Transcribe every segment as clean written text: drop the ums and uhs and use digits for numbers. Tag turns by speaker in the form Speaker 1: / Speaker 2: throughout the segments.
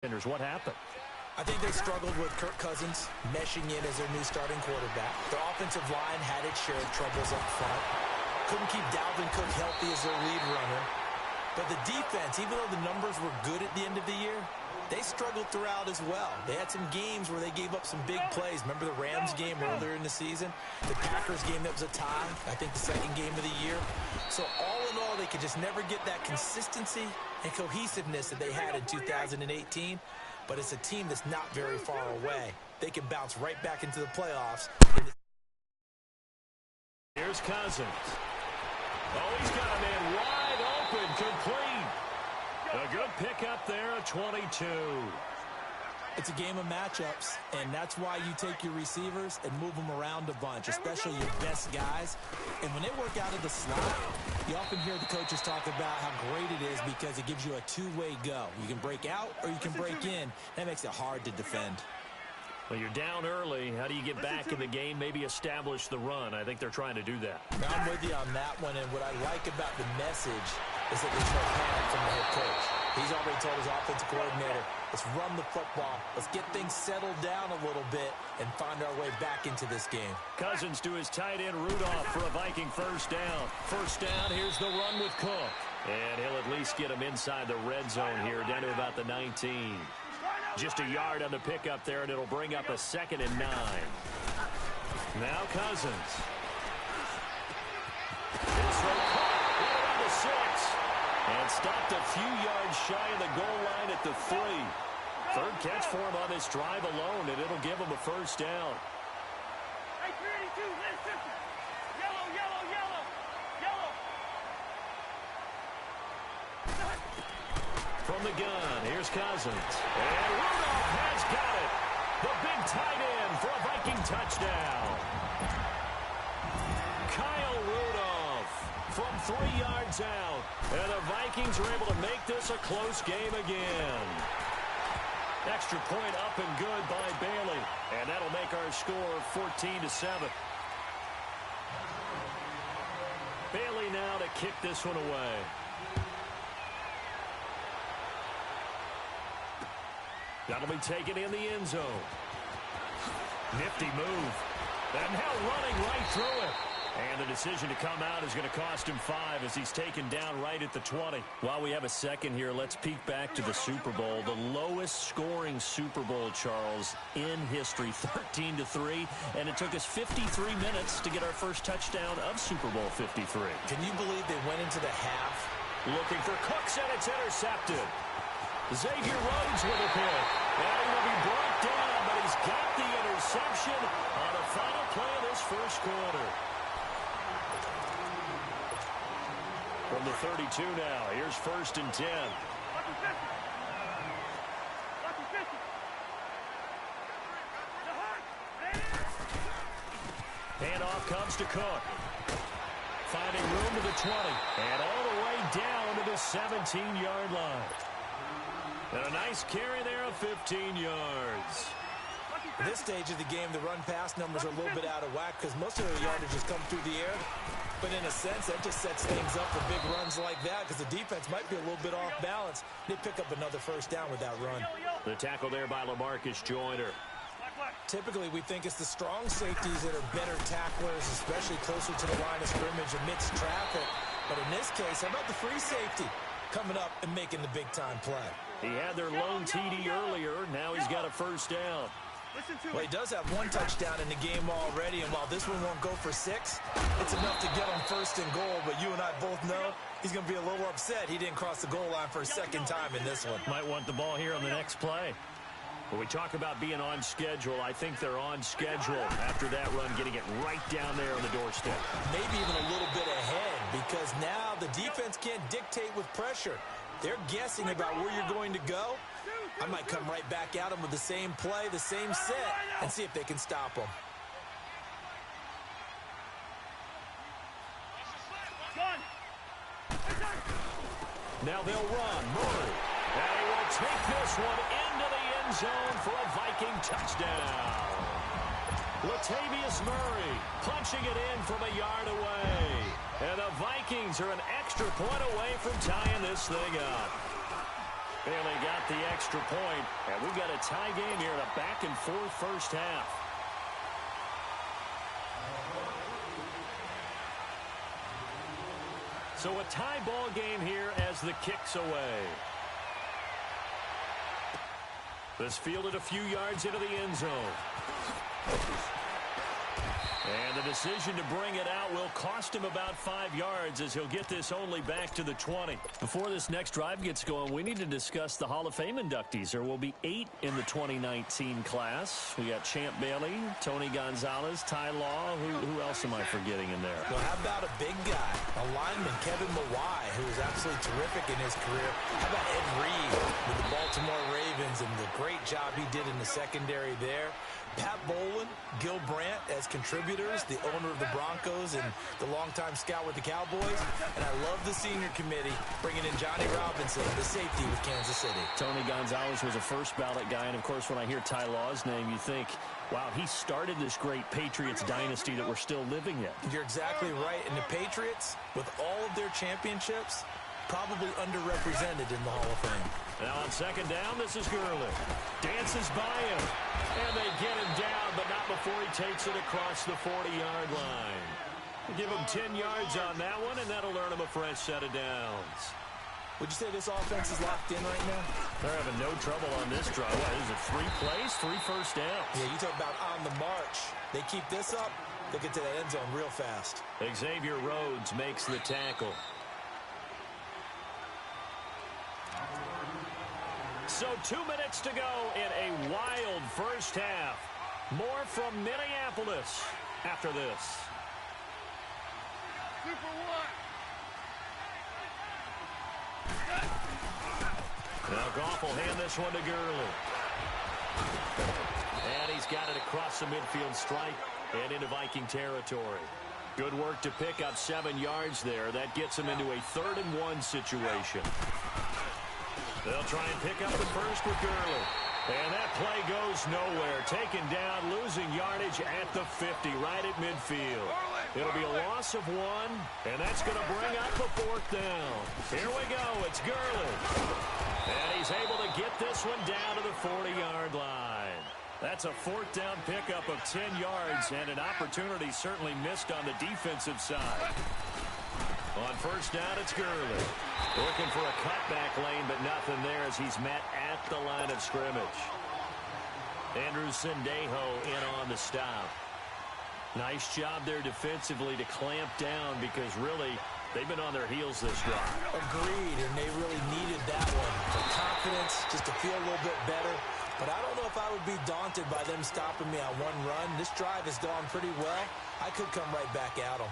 Speaker 1: What happened?
Speaker 2: I think they struggled with Kirk Cousins meshing in as their new starting quarterback. Their offensive line had its share of troubles up front. Couldn't keep Dalvin Cook healthy as their lead runner. But the defense, even though the numbers were good at the end of the year, they struggled throughout as well. They had some games where they gave up some big plays. Remember the Rams game earlier in the season? The Packers game that was a tie, I think the second game of the year. So all in all, they could just never get that consistency and cohesiveness that they had in 2018. But it's a team that's not very far away. They can bounce right back into the playoffs.
Speaker 1: Here's Cousins. Oh, he's got a man wide open, complete. A good pickup there at 22.
Speaker 2: It's a game of matchups, and that's why you take your receivers and move them around a bunch, especially your best guys. And when they work out of the slot, you often hear the coaches talk about how great it is because it gives you a two-way go. You can break out or you can break in. That makes it hard to defend.
Speaker 1: Well, you're down early. How do you get back in the game, maybe establish the run? I think they're trying to do that.
Speaker 2: I'm with you on that one, and what I like about the message is that there's no panic from the head coach. He's already told his offensive coordinator, let's run the football. Let's get things settled down a little bit and find our way back into this game.
Speaker 1: Cousins to his tight end, Rudolph, for a Viking first down. First down, here's the run with Cook. And he'll at least get him inside the red zone here, down to about the 19. Just a yard on the pickup there, and it'll bring up a 2nd and 9. Now Cousins. His throw caught right around the 6. And stopped a few yards shy of the goal line at the 3. Third catch for him on this drive alone, and it'll give him a first down.
Speaker 3: Hey, 382, listen. Yellow, yellow, yellow, yellow.
Speaker 1: From the gun, here's Cousins. And Rudolph has got it. The big tight end for a Viking touchdown. Kyle Rudolph from 3 yards out. And the Vikings are able to make this a close game again. Extra point up and good by Bailey. And that'll make our score 14-7. Bailey now to kick this one away. That'll be taken in the end zone. Nifty move. And now running right through it. And the decision to come out is going to cost him 5 as he's taken down right at the 20. While we have a second here, let's peek back to the Super Bowl. The lowest scoring Super Bowl, Charles, in history, 13-3. And it took us 53 minutes to get our first touchdown of Super Bowl 53.
Speaker 2: Can you believe they went into the half?
Speaker 1: Looking for Cooks, and it's intercepted. Xavier Rhodes with a pick. And he will be brought down, but he's got the interception on the final play of this first quarter. From the 32 now, here's 1st and 10. Handoff comes to Cook. Finding room to the 20. And all the way down to the 17-yard line. And a nice carry there of 15 yards.
Speaker 2: At this stage of the game, the run-pass numbers are a little bit out of whack because most of their yardage has come through the air. But in a sense, that just sets things up for big runs like that because the defense might be a little bit off balance. They pick up another first down with that run.
Speaker 1: The tackle there by LaMarcus Joyner.
Speaker 2: Typically, we think it's the strong safeties that are better tacklers, especially closer to the line of scrimmage amidst traffic. But in this case, how about the free safety coming up and making the big-time play?
Speaker 1: He had their lone TD earlier. Now he's got a first down.
Speaker 2: Well, he does have one touchdown in the game already, and while this one won't go for 6, it's enough to get him 1st and goal. But you and I both know he's going to be a little upset he didn't cross the goal line for a second time in this one.
Speaker 1: Might want the ball here on the next play. When we talk about being on schedule, I think they're on schedule after that run, getting it right down there on the doorstep.
Speaker 2: Maybe even a little bit ahead because now the defense can't dictate with pressure. They're guessing about where you're going to go. I might come right back at them with the same play, the same set, and see if they can stop them.
Speaker 1: Now they'll run. Murray. And he will take this one into the end zone for a Viking touchdown. Latavius Murray punching it in from a yard away. And the Vikings are an extra point away from tying this thing up. And they got the extra point, and we've got a tie game here in a back-and-forth first half. So a tie ball game here as the kick's away. This fielded a few yards into the end zone. And the decision to bring it out will cost him about 5 yards as he'll get this only back to the 20. Before this next drive gets going, we need to discuss the Hall of Fame inductees. There will be 8 in the 2019 class. We got Champ Bailey, Tony Gonzalez, Ty Law. Who else am I forgetting in there?
Speaker 2: Well, how about a big guy, a lineman, Kevin Mawai, who was absolutely terrific in his career. How about Ed Reed with the Baltimore Ravens and the great job he did in the secondary there. Pat Bowlen, Gil Brandt as contributors, the owner of the Broncos and the longtime scout with the Cowboys. And I love the senior committee bringing in Johnny Robinson, the safety with Kansas City.
Speaker 1: Tony Gonzalez was a first ballot guy. And, of course, when I hear Ty Law's name, you think, wow, he started this great Patriots dynasty that we're still living in.
Speaker 2: You're exactly right. And the Patriots, with all of their championships, probably underrepresented in the Hall of Fame.
Speaker 1: Now on second down, this is Gurley. Dances by him. And they get him down, but not before he takes it across the 40-yard line. Give him 10 yards on that one, and that'll earn him a fresh set of downs.
Speaker 2: Would you say this offense is locked in right now?
Speaker 1: They're having no trouble on this drive. What is it, 3 plays, 3 first downs?
Speaker 2: Yeah, you talk about on the march. They keep this up, they'll get to that end zone real fast.
Speaker 1: Xavier Rhodes makes the tackle. So 2 minutes to go in a wild first half. More from Minneapolis after this.
Speaker 3: Super one.
Speaker 1: Now Goff will hand this one to Gurley. And he's got it across the midfield stripe and into Viking territory. Good work to pick up 7 yards there. That gets him into a 3rd and 1 situation. They'll try and pick up the first with Gurley. And that play goes nowhere. Taken down, losing yardage at the 50, right at midfield. It'll be a loss of 1, and that's going to bring up a 4th down. Here we go. It's Gurley. And he's able to get this one down to the 40-yard line. That's a 4th down pickup of 10 yards, and an opportunity certainly missed on the defensive side. On first down, it's Gurley. Looking for a cutback lane, but nothing there as he's met at the line of scrimmage. Andrew Sendejo in on the stop. Nice job there defensively to clamp down because really they've been on their heels this drive.
Speaker 2: Agreed, and they really needed that one. For confidence, just to feel a little bit better. But I don't know if I would be daunted by them stopping me on one run. This drive has gone pretty well. I could come right back at them.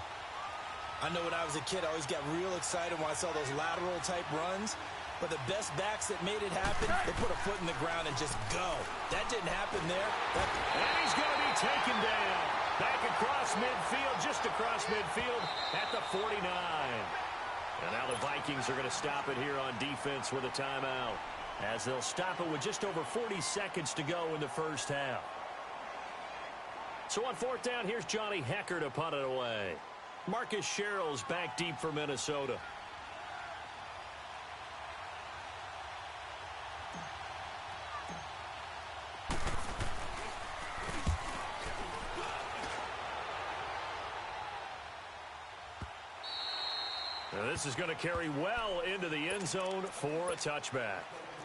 Speaker 2: I know when I was a kid, I always got real excited when I saw those lateral-type runs. But the best backs that made it happen, they put a foot in the ground and just go. That didn't happen there.
Speaker 1: And he's going to be taken down. Back across midfield, just across midfield at the 49. And now the Vikings are going to stop it here on defense with a timeout, as they'll stop it with just over 40 seconds to go in the first half. So on 4th down, here's Johnny Hecker to punt it away. Marcus Sherrill's back deep for Minnesota. Now this is going to carry well into the end zone for a touchback.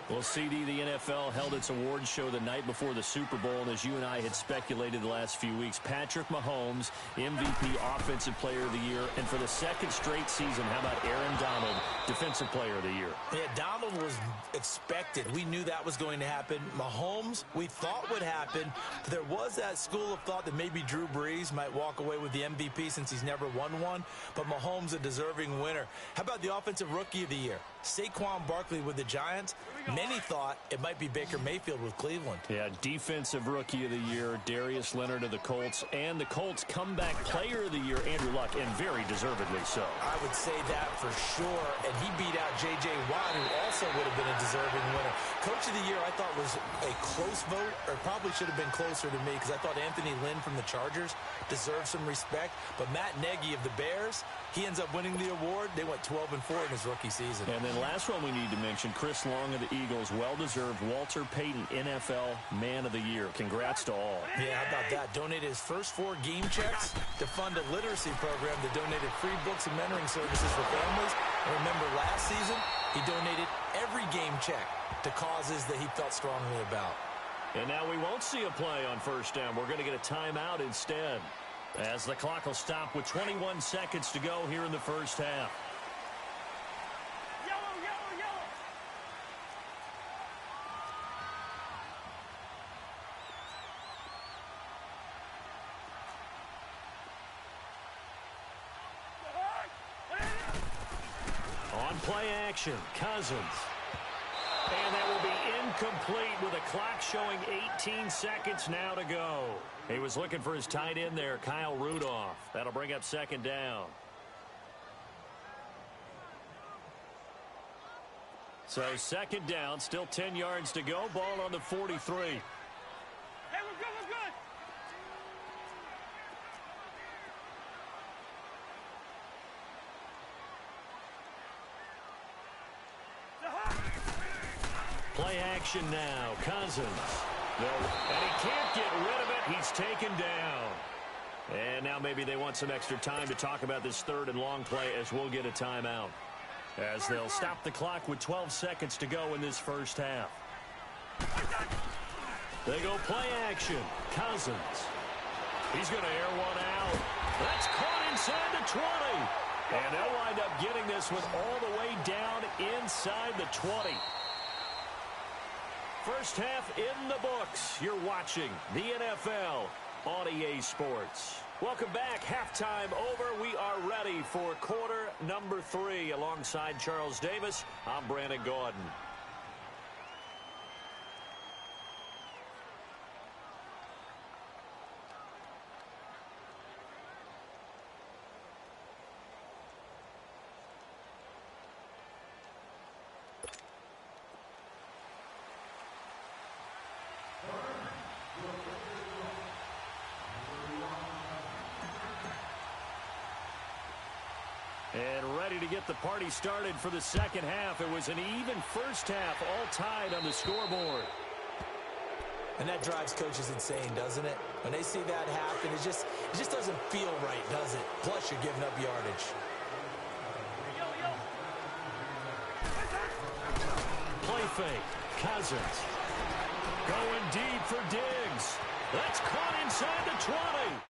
Speaker 1: Well, CD, the NFL held its awards show the night before the Super Bowl, and as you and I had speculated the last few weeks, Patrick Mahomes, MVP, Offensive Player of the Year, and for the 2nd straight season, how about Aaron Donald, Defensive Player of the Year?
Speaker 2: Yeah, Donald was expected. We knew that was going to happen. Mahomes, we thought would happen. There was that school of thought that maybe Drew Brees might walk away with the MVP since he's never won one, but Mahomes a deserving winner. How about the Offensive Rookie of the Year? Saquon Barkley with the Giants. Many thought it might be Baker Mayfield with Cleveland.
Speaker 1: Yeah, Defensive Rookie of the Year, Darius Leonard of the Colts, and the Colts Comeback Player of the Year, Andrew Luck, and very deservedly so.
Speaker 2: I would say that for sure, and he beat out J.J. Watt, who also would have been a deserving winner. Coach of the Year, I thought, was a close vote, or probably should have been closer to me, because I thought Anthony Lynn from the Chargers deserved some respect, but Matt Nagy of the Bears, he ends up winning the award. They went 12-4 in his rookie season.
Speaker 1: And then And last one we need to mention, Chris Long of the Eagles, well-deserved Walter Payton NFL Man of the Year. Congrats to all.
Speaker 2: Yeah, how about that? Donated his first 4 game checks to fund a literacy program that donated free books and mentoring services for families. And remember, last season, he donated every game check to causes that he felt strongly about.
Speaker 1: And now we won't see a play on first down. We're going to get a timeout instead, as the clock will stop with 21 seconds to go here in the first half.
Speaker 3: Yellow, yellow, yellow.
Speaker 1: On play action, Cousins. And that will be incomplete with a clock showing 18 seconds now to go. He was looking for his tight end there, Kyle Rudolph. That'll bring up second down. So second down, still 10 yards to go. Ball on the 43.
Speaker 3: Hey, we're good, we're good.
Speaker 1: Play action now. Cousins. And he can't get rid of it. He's taken down. And now maybe they want some extra time to talk about this third and long play as we'll get a timeout. As they'll stop the clock with 12 seconds to go in this first half. They go play action. Cousins. He's going to air one out. That's caught inside the 20. And they'll wind up getting this one all the way down inside the 20. First half in the books. You're watching the NFL on EA Sports. Welcome back. Halftime over. We are ready for quarter number 3. Alongside Charles Davis, I'm Brandon Gordon. And ready to get the party started for the second half. It was an even first half, all tied on the scoreboard.
Speaker 2: And that drives coaches insane, doesn't it? When they see that happen, it just doesn't feel right, does it? Plus, you're giving up yardage.
Speaker 1: Play fake. Cousins. Going deep for Diggs. That's caught inside the 20.